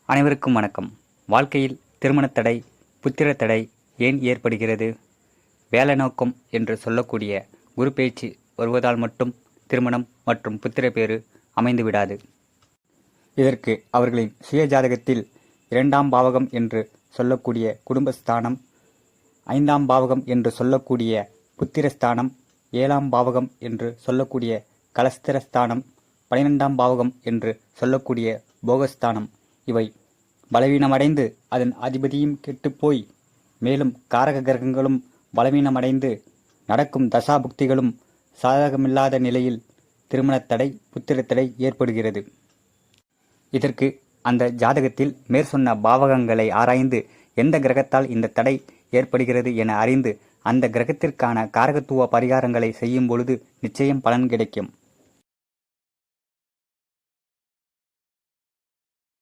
அனைவருக்கும் வணக்கம். வாழ்க்கையில் திருமணத் தடை, புத்திர தடை ஏன் ஏற்படுகிறது? வேலை நோக்கம் என்று சொல்லக்கூடிய குரு பெயர்ச்சி வருவதால் மட்டும் திருமணம் மற்றும் புத்திர பேறு அமைந்து விடாது. இதற்கு அவர்களின் சுய ஜாதகத்தில் 2ஆம் பாவகம் என்று சொல்லக்கூடிய குடும்பஸ்தானம், 5ஆம் பாவகம் என்று சொல்லக்கூடிய புத்திரஸ்தானம், 7ஆம் பாவகம் என்று சொல்லக்கூடிய கலஸ்திரஸ்தானம், 12ஆம் பாவகம் என்று சொல்லக்கூடிய போகஸ்தானம் இவை பலவீனமடைந்து அதன் அதிபதியும் கெட்டுப்போய், மேலும் காரக கிரகங்களும் பலவீனமடைந்து நடக்கும் தசாபுக்திகளும் சாதகமில்லாத நிலையில் திருமணத் தடை, புத்திர தடை ஏற்படுகிறது. இதற்கு அந்த ஜாதகத்தில் மேற்சொன்ன பாவகங்களை ஆராய்ந்து எந்த கிரகத்தால் இந்த தடை ஏற்படுகிறது என அறிந்து அந்த கிரகத்திற்கான காரகத்துவ பரிகாரங்களை செய்யும் பொழுது நிச்சயம் பலன் கிடைக்கும்.